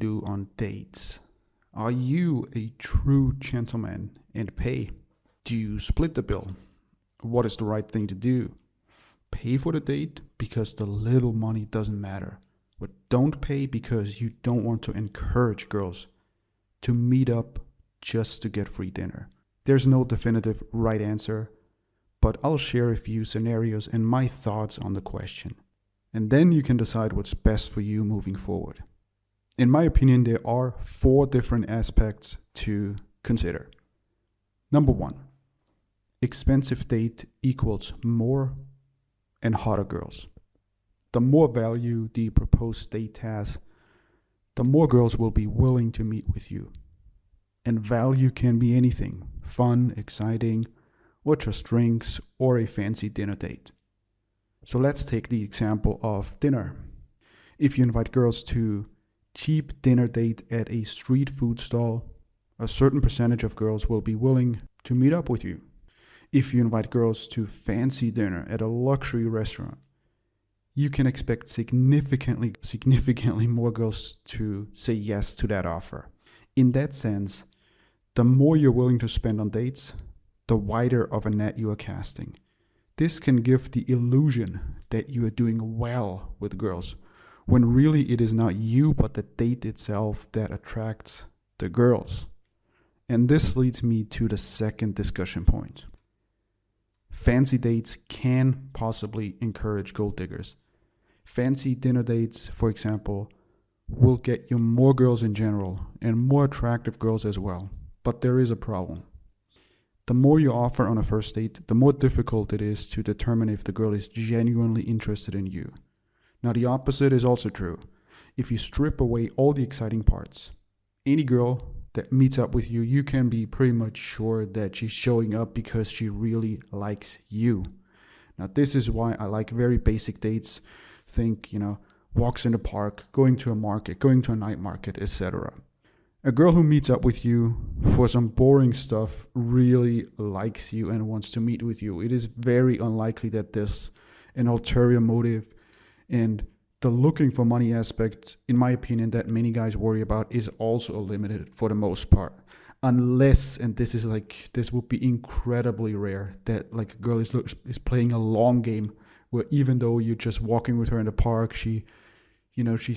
do on dates? Are you a true gentleman and pay? Do you split the bill? What is the right thing to do? Pay for the date because the little money doesn't matter. But don't pay because you don't want to encourage girls to meet up just to get free dinner. There's no definitive right answer, but I'll share a few scenarios and my thoughts on the question. And then you can decide what's best for you moving forward. In my opinion, there are 4 different aspects to consider. Number 1, expensive date equals more and hotter girls. The more value the proposed date has, the more girls will be willing to meet with you. And value can be anything: fun, exciting, or just drinks, or a fancy dinner date. So let's take the example of dinner. If you invite girls to cheap dinner date at a street food stall, a certain percentage of girls will be willing to meet up with you. If you invite girls to fancy dinner at a luxury restaurant, you can expect significantly more girls to say yes to that offer. In that sense, the more you're willing to spend on dates, the wider of a net you are casting. This can give the illusion that you are doing well with girls, when really it is not you but the date itself that attracts the girls. And this leads me to the second discussion point. Fancy dates can possibly encourage gold diggers. Fancy dinner dates, for example, will get you more girls in general and more attractive girls as well. But there is a problem. The more you offer on a first date, the more difficult it is to determine if the girl is genuinely interested in you. Now, the opposite is also true. If you strip away all the exciting parts, any girl that meets up with you, you can be pretty much sure that she's showing up because she really likes you. Now, this is why I like very basic dates. Think, walks in the park, going to a market, going to a night market, etc. A girl who meets up with you for some boring stuff really likes you and wants to meet with you. It is very unlikely that there's an ulterior motive, and the looking for money aspect, in my opinion, that many guys worry about is also limited for the most part. Unless, and this would be incredibly rare, that a girl is playing a long game where even though you're just walking with her in the park, she's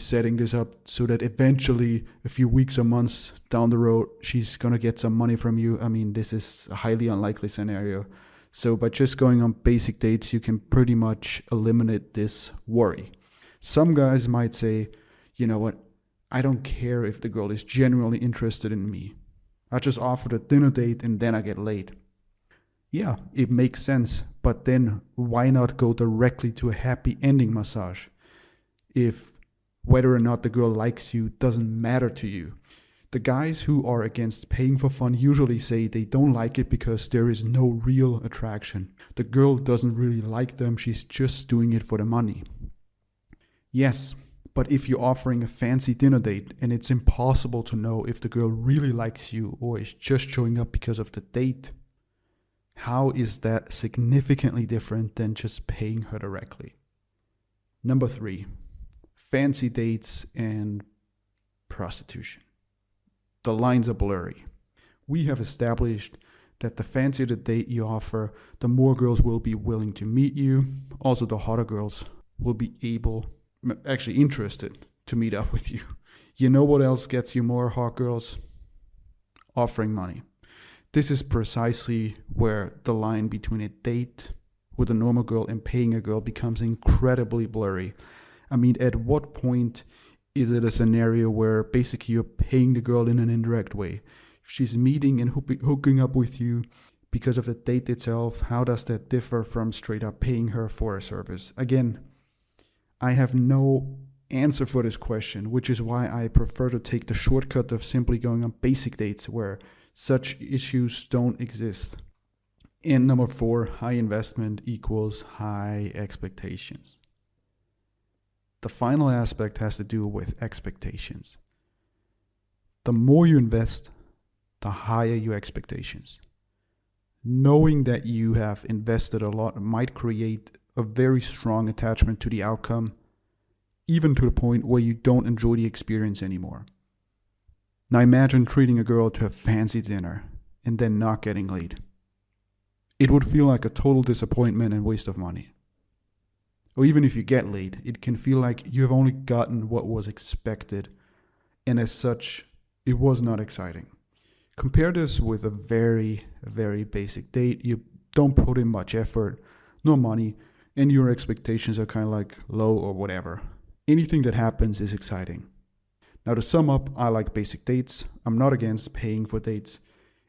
setting this up so that eventually a few weeks or months down the road, she's going to get some money from you. I mean, this is a highly unlikely scenario. So by just going on basic dates, you can pretty much eliminate this worry. Some guys might say, you know what, I don't care if the girl is genuinely interested in me. I just offer a dinner date and then I get laid. Yeah, it makes sense, but then why not go directly to a happy ending massage? If whether or not the girl likes you doesn't matter to you. The guys who are against paying for fun usually say they don't like it because there is no real attraction. The girl doesn't really like them, she's just doing it for the money. Yes, but if you're offering a fancy dinner date and it's impossible to know if the girl really likes you or is just showing up because of the date, how is that significantly different than just paying her directly? Number 3, fancy dates and prostitution. The lines are blurry. We have established that the fancier the date you offer, the more girls will be willing to meet you. Also, the hotter girls will be interested to meet up with you. You know what else gets you more hot girls? Offering money. This is precisely where the line between a date with a normal girl and paying a girl becomes incredibly blurry. I mean, at what point is it a scenario where basically you're paying the girl in an indirect way? If she's meeting and hooking up with you because of the date itself, how does that differ from straight up paying her for a service? Again, I have no answer for this question, which is why I prefer to take the shortcut of simply going on basic dates where such issues don't exist. And number 4, high investment equals high expectations. The final aspect has to do with expectations. The more you invest, the higher your expectations. Knowing that you have invested a lot might create a very strong attachment to the outcome, even to the point where you don't enjoy the experience anymore. Now imagine treating a girl to a fancy dinner and then not getting laid. It would feel like a total disappointment and waste of money. Or even if you get laid, it can feel like you have only gotten what was expected, and as such, it was not exciting. Compare this with a very, very basic date. You don't put in much effort, no money, and your expectations are kind of like low or whatever. Anything that happens is exciting. Now to sum up, I like basic dates. I'm not against paying for dates.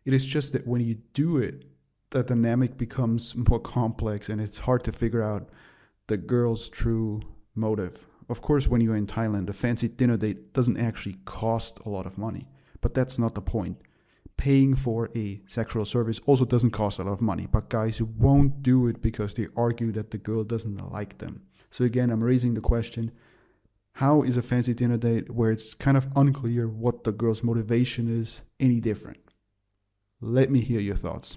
It is just that when you do it, the dynamic becomes more complex and it's hard to figure out the girl's true motive. Of course, when you're in Thailand, a fancy dinner date doesn't actually cost a lot of money, but that's not the point. Paying for a sexual service also doesn't cost a lot of money, but guys won't do it because they argue that the girl doesn't like them. So again, I'm raising the question, how is a fancy dinner date where it's kind of unclear what the girl's motivation is any different? Let me hear your thoughts.